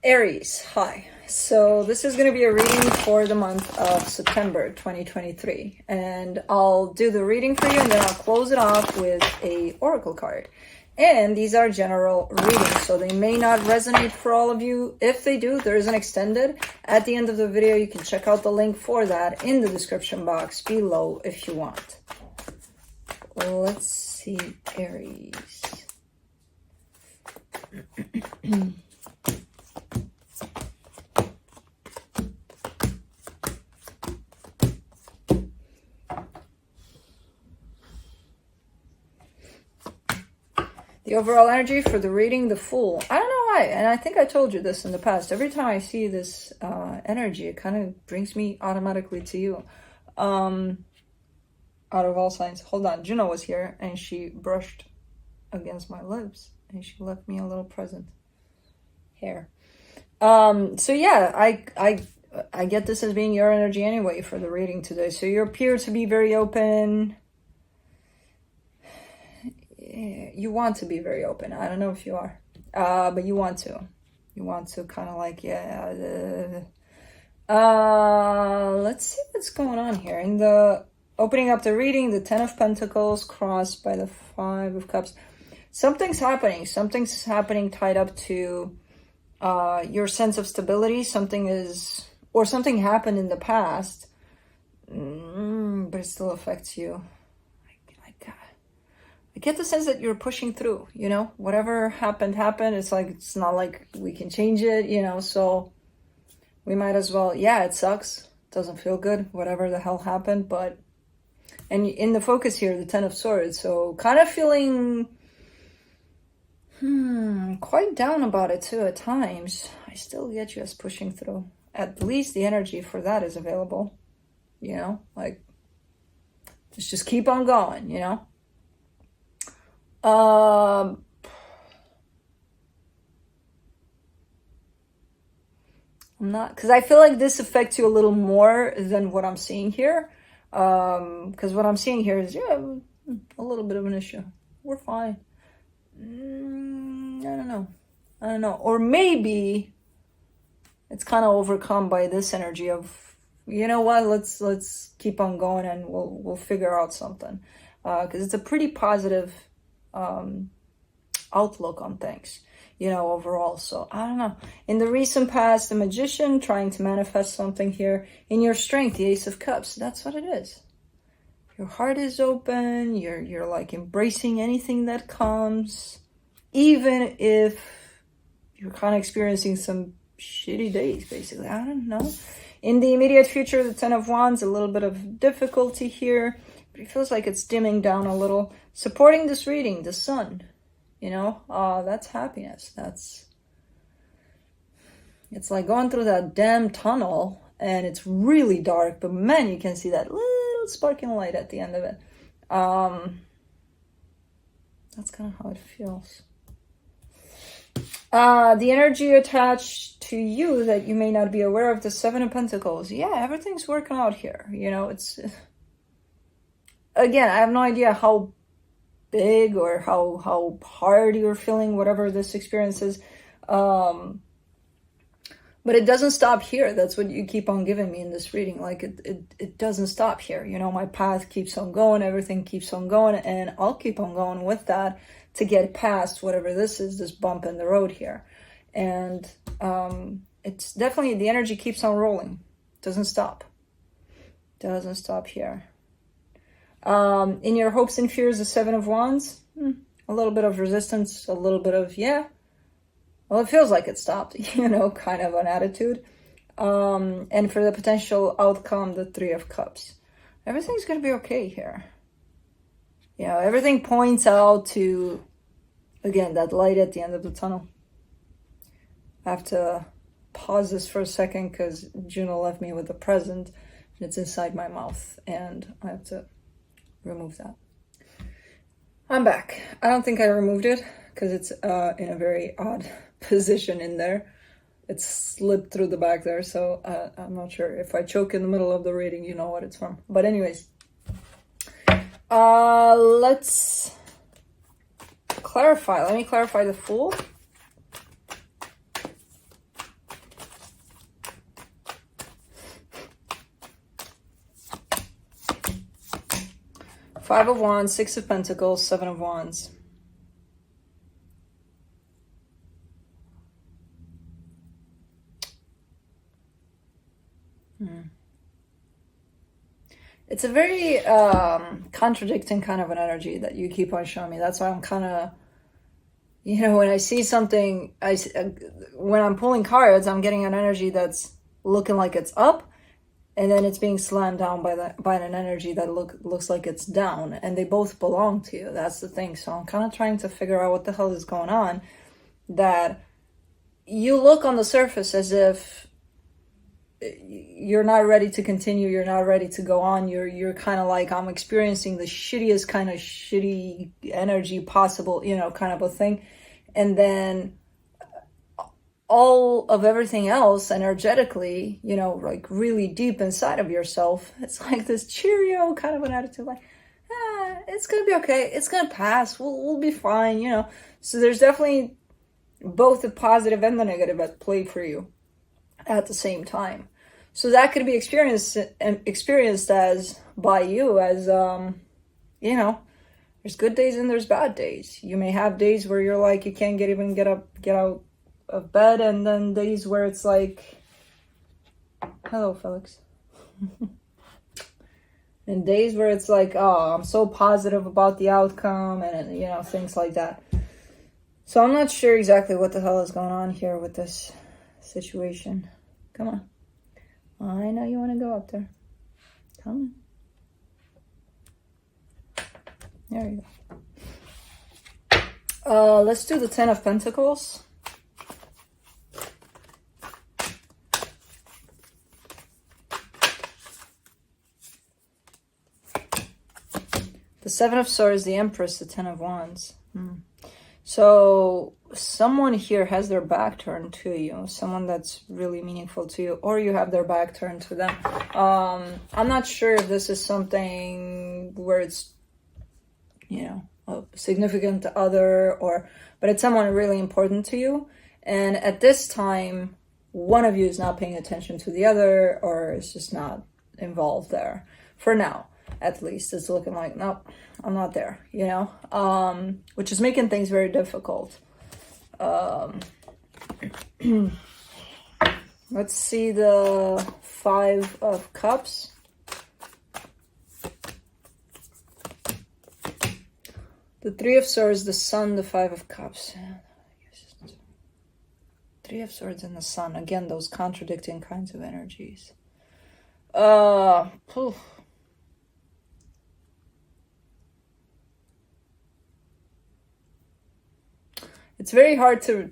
Aries, hi. So this is going to be a reading for the month of September 2023. And I'll do the reading for you and then I'll close it off with a oracle card. And these are general readings, so they may not resonate for all of you. If they do, there is an extended. At the end of the video, you can check out the link for that in the description box below if you want. Let's see, Aries. The overall energy for the reading, the Fool. I don't know why, and I think I told you this in the past. Every time I see this energy, it kind of brings me automatically to you. Out of all signs. Hold on, Juno was here, and she brushed against my lips, and she left me a little present here. So yeah, I get this as being your energy anyway for the reading today. So you appear to be very open. You want to be very open. I don't know if you are, but you want to. You want to kind of like, yeah. Let's see what's going on here. In the opening up the reading, the 10 of Pentacles crossed by the 5 of Cups. Something's happening. Something's happening tied up to your sense of stability. Something happened in the past, but it still affects you. I get the sense that you're pushing through, you know, whatever happened. It's like, it's not like we can change it, you know, so we might as well, yeah, it sucks. It doesn't feel good, whatever the hell happened, but, and in the focus here, the 10 of Swords, so kind of feeling, quite down about it too at times. I still get you as pushing through. At least the energy for that is available, you know, like, let's just keep on going, you know. I'm not, because I feel like this affects you a little more than what I'm seeing here. Because what I'm seeing here is, yeah, a little bit of an issue. We're fine. I don't know. Or maybe it's kind of overcome by this energy of, you know what, let's keep on going and we'll figure out something. Because it's a pretty positive outlook on things, you know, overall. So I don't know. In the recent past, the Magician trying to manifest something here. In your Strength, the Ace of Cups. That's what it is. Your heart is open. You're like embracing anything that comes, even if you're kind of experiencing some shitty days, basically. I don't know. In the immediate future, the 10 of Wands, a little bit of difficulty here. But it feels like it's dimming down a little. Supporting this reading, the Sun, you know, that's happiness. It's like going through that damn tunnel and it's really dark, but man, you can see that little sparkling light at the end of it. That's kind of how it feels. The energy attached to you that you may not be aware of, the 7 of Pentacles. Yeah, everything's working out here. You know, it's, again, I have no idea how big or how hard you're feeling, whatever this experience is, but it doesn't stop here. That's what you keep on giving me in this reading. Like it doesn't stop here, you know. My path keeps on going, everything keeps on going, and I'll keep on going with that to get past whatever this is, this bump in the road here. And it's definitely, the energy keeps on rolling, doesn't stop here. In your hopes and fears, the 7 of Wands, a little bit of resistance, a little bit of, yeah, well, it feels like it stopped, you know, kind of an attitude. And for the potential outcome, the 3 of Cups. Everything's going to be okay here. You know, everything points out to, again, that light at the end of the tunnel. I have to pause this for a second because Juno left me with a present and it's inside my mouth and I have to remove that. I'm back. I don't think I removed it because it's in a very odd position in there. It slipped through the back there, so I'm not sure. If I choke in the middle of the reading, you know what it's from. But anyways, let's clarify. Let me clarify the Fool. Five of Wands, Six of Pentacles, Seven of Wands. It's a very contradicting kind of an energy that you keep on showing me. That's why I'm kind of, you know, when I see something, when I'm pulling cards, I'm getting an energy that's looking like it's up, and then it's being slammed down by an energy that looks like it's down, and they both belong to you. That's the thing. So I'm kind of trying to figure out what the hell is going on. That you look on the surface as if you're not ready to continue, you're not ready to go on, you're kind of like, I'm experiencing the shittiest kind of shitty energy possible, you know, kind of a thing. And then all of everything else energetically, you know, like really deep inside of yourself, it's like this Cheerio kind of an attitude, like, it's gonna be okay, it's gonna pass, we'll be fine, you know. So there's definitely both the positive and the negative at play for you at the same time. So that could be experienced as by you as, you know, there's good days and there's bad days. You may have days where you're like, you can't get out of bed, and then days where it's like, hello, Felix. And days where it's like, oh, I'm so positive about the outcome, and, you know, things like that. So I'm not sure exactly what the hell is going on here with this situation. Come on. I know you want to go up there. Come on. There you go. Let's do the Ten of Pentacles. The Seven of Swords, the Empress, the Ten of Wands. So someone here has their back turned to you, someone that's really meaningful to you, or you have their back turned to them. I'm not sure if this is something where it's, you know, a significant other, but it's someone really important to you. And at this time, one of you is not paying attention to the other, or is just not involved there. For now, at least, it's looking like, nope, I'm not there, you know, which is making things very difficult. Let's see the Five of Cups. The Three of Swords, the Sun, the Five of Cups. Three of Swords and the Sun. Again, those contradicting kinds of energies. It's very hard to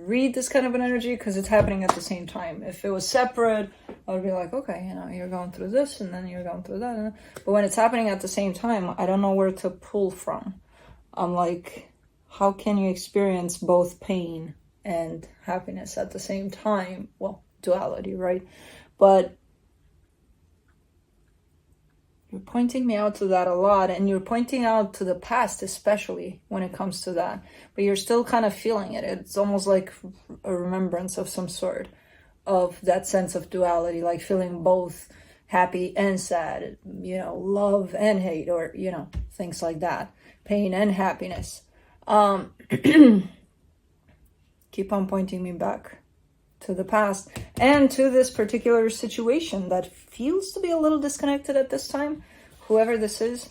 read this kind of an energy because it's happening at the same time. If it was separate, I would be like, okay, you know, you're going through this and then you're going through that. But when it's happening at the same time, I don't know where to pull from. I'm like, how can you experience both pain and happiness at the same time? Well, duality, right? But you're pointing me out to that a lot, and you're pointing out to the past, especially when it comes to that. But you're still kind of feeling it. It's almost like a remembrance of some sort of that sense of duality, like feeling both happy and sad, you know, love and hate, or, you know, things like that. Pain and happiness. Keep on pointing me back to the past and to this particular situation that feels to be a little disconnected at this time, whoever this is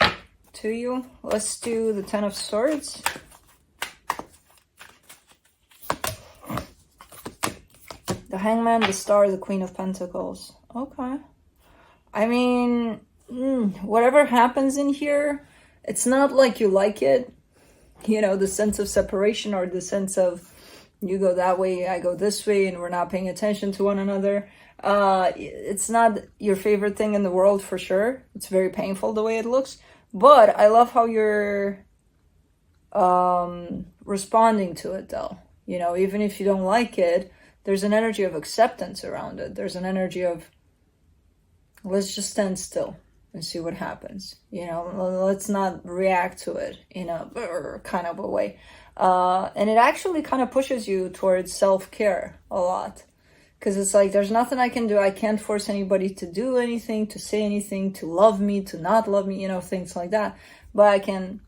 to you. Let's do the Ten of Swords. The Hangman, the Star, the Queen of Pentacles. Okay. I mean, whatever happens in here, it's not like you like it. You know, the sense of separation, or the sense of you go that way, I go this way, and we're not paying attention to one another. It's not your favorite thing in the world, for sure. It's very painful the way it looks. But I love how you're responding to it, though. You know, even if you don't like it, there's an energy of acceptance around it. There's an energy of, let's just stand still and see what happens. You know, let's not react to it in a kind of a way. And it actually kind of pushes you towards self-care a lot. Because it's like, there's nothing I can do. I can't force anybody to do anything, to say anything, to love me, to not love me, you know, things like that. But I can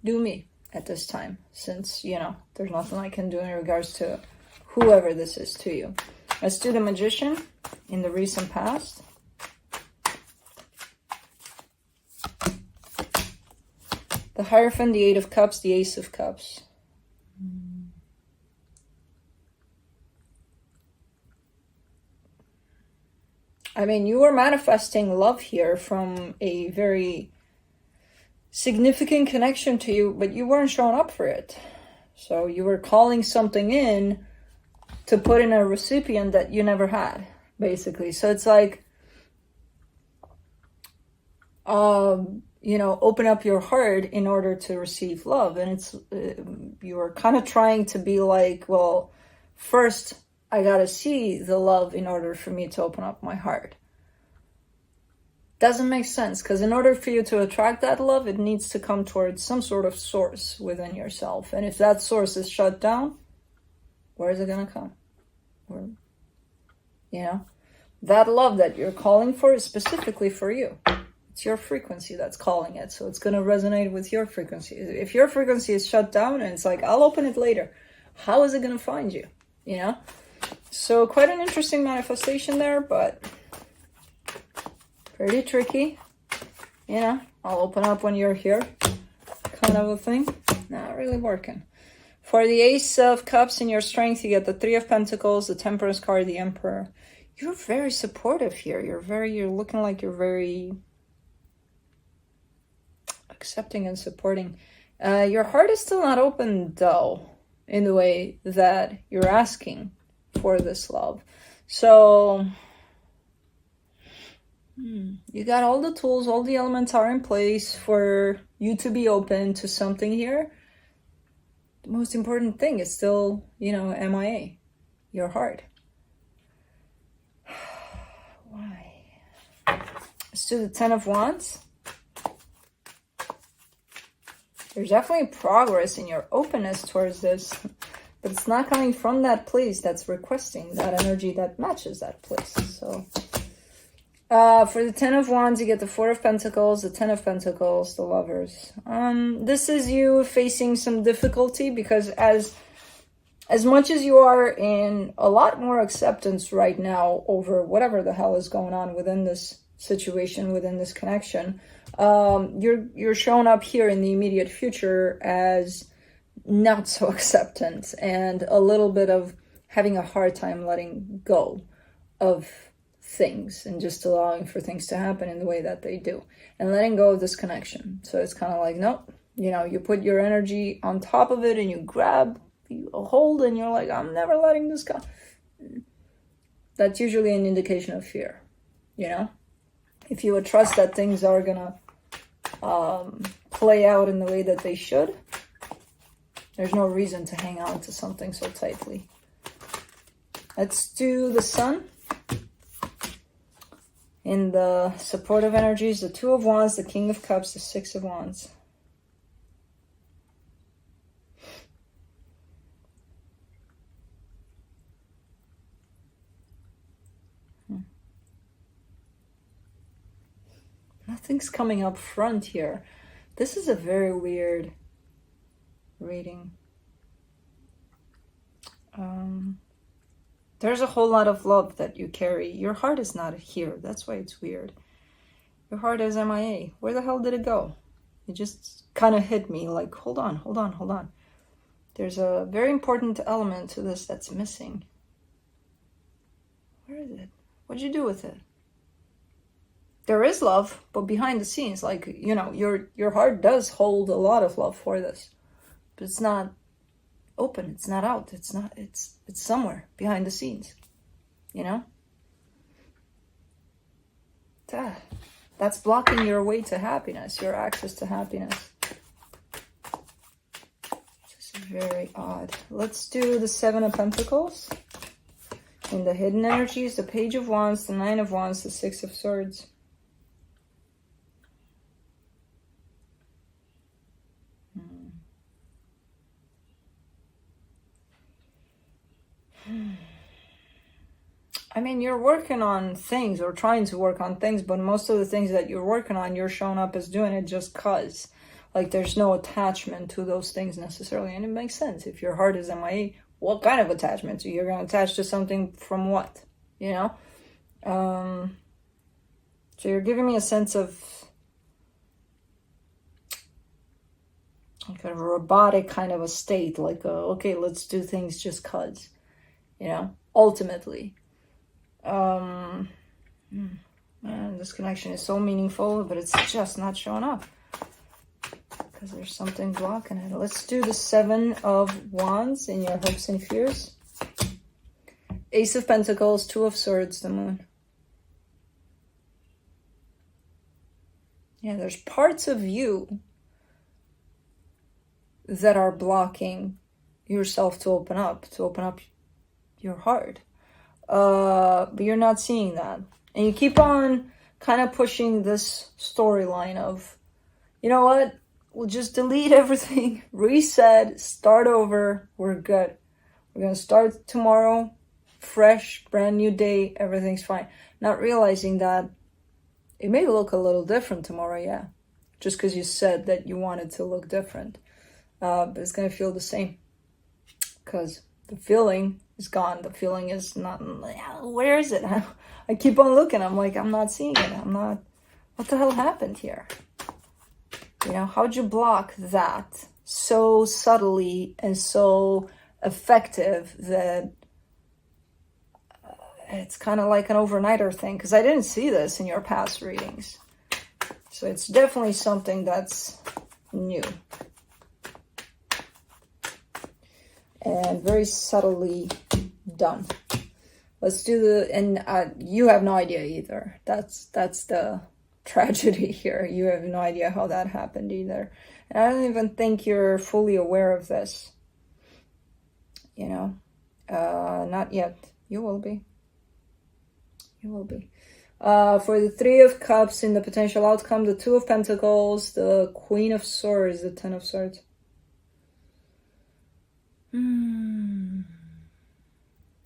do me at this time, since, you know, there's nothing I can do in regards to whoever this is to you. Let's do the Magician in the recent past. The Hierophant, the Eight of Cups, the Ace of Cups. I mean, you were manifesting love here from a very significant connection to you, but you weren't showing up for it. So you were calling something in to put in a recipient that you never had, basically. So it's like, you know, open up your heart in order to receive love. And it's, you're kind of trying to be like, well, first I got to see the love in order for me to open up my heart. Doesn't make sense, because in order for you to attract that love, it needs to come towards some sort of source within yourself. And if that source is shut down, where is it going to come? Where, you know, that love that you're calling for is specifically for you. It's your frequency that's calling it. So it's going to resonate with your frequency. If your frequency is shut down and it's like, I'll open it later, how is it going to find you? You know? So quite an interesting manifestation there, but pretty tricky. You know, I'll open up when you're here, kind of a thing. Not really working. For the Ace of Cups in your strength, you get the Three of Pentacles, the Temperance card, the Emperor. You're very supportive here. You're looking like you're very accepting and supporting. Your heart is still not open, though, in the way that you're asking for this love. So you got all the tools, all the elements are in place for you to be open to something here. The most important thing is still, you know, MIA, your heart. Why? Let's do the Ten of Wands. There's definitely progress in your openness towards this, but it's not coming from that place that's requesting that energy that matches that place. So for the Ten of Wands, you get the Four of Pentacles, the Ten of Pentacles, the Lovers. This is you facing some difficulty, because as much as you are in a lot more acceptance right now over whatever the hell is going on within this situation, within this connection, you're showing up here in the immediate future as not so acceptant and a little bit of having a hard time letting go of things and just allowing for things to happen in the way that they do and letting go of this connection. So it's kind of like, nope, you know, you put your energy on top of it and you grab a hold and you're like, I'm never letting this go. That's usually an indication of fear, you know? If you would trust that things are gonna play out in the way that they should, there's no reason to hang on to something so tightly. Let's do the Sun. In the supportive energies, the Two of Wands, the King of Cups, the Six of Wands. Nothing's coming up front here. This is a very weird reading. There's a whole lot of love that you carry. Your heart is not here. That's why it's weird. Your heart is MIA. Where the hell did it go? It just kind of hit me like, hold on, hold on, hold on. There's a very important element to this that's missing. Where is it? What'd you do with it? There is love, but behind the scenes, like, you know, your heart does hold a lot of love for this, but it's not open. It's not out. It's somewhere behind the scenes, you know? That's blocking your way to happiness, your access to happiness. This is very odd. Let's do the Seven of Pentacles. In the hidden energies, the Page of Wands, the Nine of Wands, the Six of Swords. I mean, you're working on things or trying to work on things, but most of the things that you're working on, you're showing up as doing it just cause. Like, there's no attachment to those things necessarily. And it makes sense. If your heart is MIA, what kind of attachment? So you're going to attach to something from what? You know? So you're giving me a sense of kind of a robotic kind of a state. Like, okay, let's do things just cause. You know? Ultimately. Man, this connection is so meaningful, but it's just not showing up. Because there's something blocking it. Let's do the 7 of Wands in your hopes and fears. Ace of Pentacles, 2 of Swords, the Moon. Yeah, there's parts of you that are blocking yourself to open up your heart. But you're not seeing that. And you keep on kind of pushing this storyline of, you know what? We'll just delete everything, reset, start over. We're good. We're going to start tomorrow, fresh, brand new day. Everything's fine. Not realizing that it may look a little different tomorrow, yeah. Just because you said that you wanted to look different. But it's going to feel the same. Because the feeling is gone. The feeling is not, where is it? I keep on looking. I'm like, I'm not seeing it. What the hell happened here? You know, how'd you block that so subtly and so effective that it's kind of like an overnighter thing? Because I didn't see this in your past readings. So it's definitely something that's new. And very subtly done. Let's do and you have no idea either. That's the tragedy here. You have no idea how that happened either. And I don't even think you're fully aware of this. You know, not yet. You will be. You will be. For the 3 of Cups in the potential outcome, the 2 of Pentacles, the Queen of Swords, the 10 of Swords.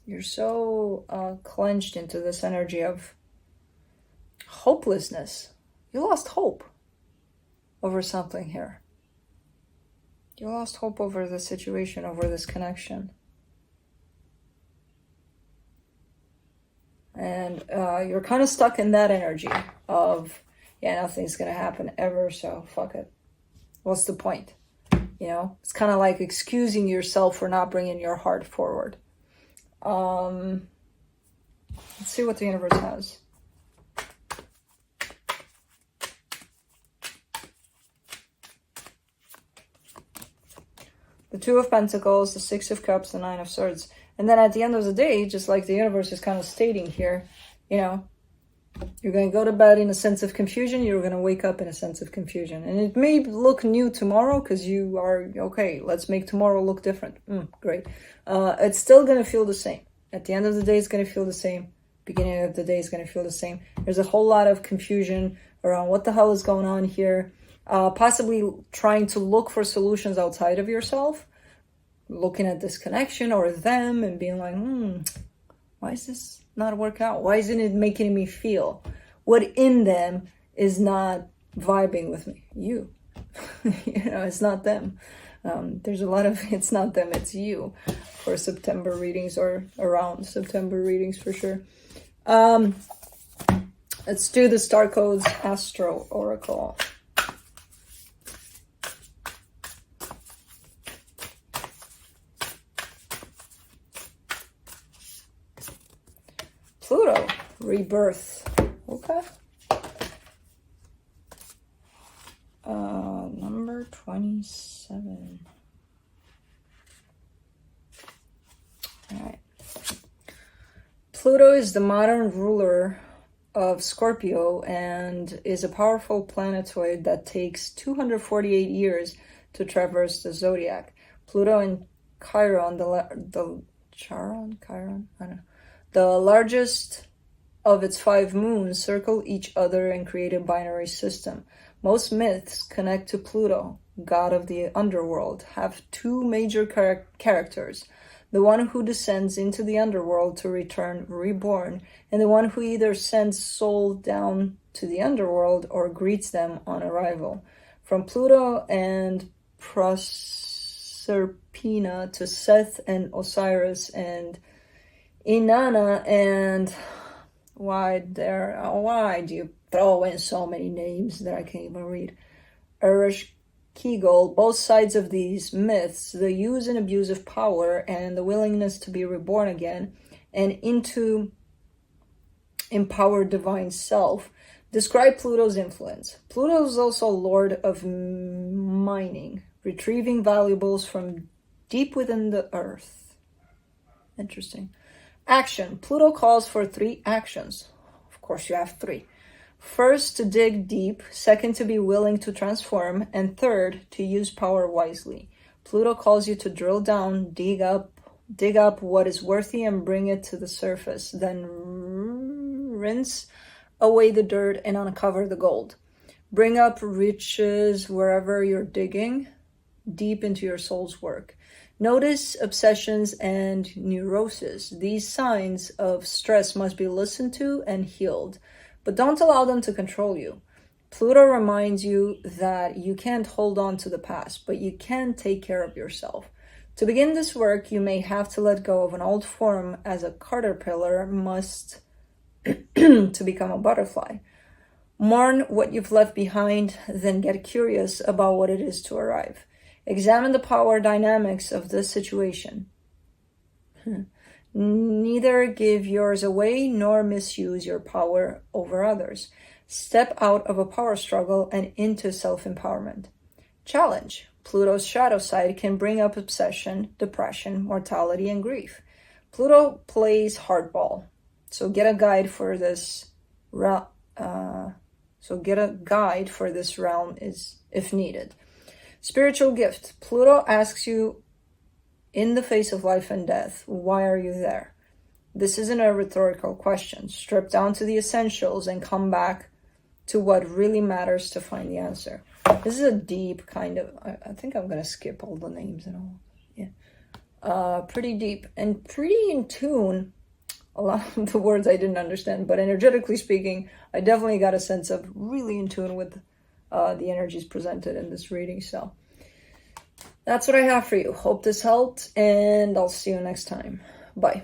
You're so clenched into this energy of hopelessness. You lost hope over something here. You lost hope over the situation, over this connection. And you're kind of stuck in that energy of, yeah, nothing's going to happen ever, so fuck it. What's the point? You know, it's kind of like excusing yourself for not bringing your heart forward. Let's see what the universe has. The 2 of Pentacles, the 6 of Cups, the 9 of Swords. And then at the end of the day, just like the universe is kind of stating here, you know, you're going to go to bed in a sense of confusion. You're going to wake up in a sense of confusion. And it may look new tomorrow because you are, okay, let's make tomorrow look different. Great. It's still going to feel the same. At the end of the day, it's going to feel the same. Beginning of the day is going to feel the same. There's a whole lot of confusion around what the hell is going on here. Possibly trying to look for solutions outside of yourself. Looking at this connection or them and being like, why is this not work out? Why isn't it making me feel? What in them is not vibing with me? You. You know, it's not them. There's a lot of, it's not them, it's you. For September readings or around September readings for sure. Let's do the Star Codes Astro Oracle. Pluto, rebirth. Okay. Number 27. All right. Pluto is the modern ruler of Scorpio and is a powerful planetoid that takes 248 years to traverse the zodiac. Pluto and Chiron, the largest of its 5 moons, circle each other and create a binary system. Most myths connect to Pluto, god of the underworld, have 2 major characters. the one who descends into the underworld to return reborn, and the one who either sends soul down to the underworld or greets them on arrival. From Pluto and Proserpina to Seth and Osiris and Inanna and why do you throw in so many names that I can't even read? Ereshkigal, both sides of these myths, the use and abuse of power and the willingness to be reborn again and into empowered divine self, describe Pluto's influence. Pluto is also lord of mining, retrieving valuables from deep within the earth. Interesting. Action. Pluto calls for 3 actions. Of course, you have 3. First, to dig deep. Second, to be willing to transform. And third, to use power wisely. Pluto calls you to drill down, dig up what is worthy and bring it to the surface. Then rinse away the dirt and uncover the gold. Bring up riches wherever you're digging deep into your soul's work. Notice obsessions and neurosis. These signs of stress must be listened to and healed, but don't allow them to control you. Pluto reminds you that you can't hold on to the past, but you can take care of yourself. To begin this work, you may have to let go of an old form as a caterpillar must to become a butterfly. Mourn what you've left behind, then get curious about what it is to arrive. Examine the power dynamics of this situation. Neither give yours away nor misuse your power over others. Step out of a power struggle and into self-empowerment. Challenge. Pluto's shadow side can bring up obsession, depression, mortality, and grief. Pluto plays hardball, so get a guide for this. Realm is if needed. Spiritual gift. Pluto asks you in the face of life and death, why are you there? This isn't a rhetorical question. Strip down to the essentials and come back to what really matters to find the answer. This is a deep kind of, I think I'm going to skip all the names and all. Yeah. Pretty deep and pretty in tune. A lot of the words I didn't understand, but energetically speaking, I definitely got a sense of really in tune with the energies presented in this reading. So that's what I have for you. Hope this helped, and I'll see you next time. Bye.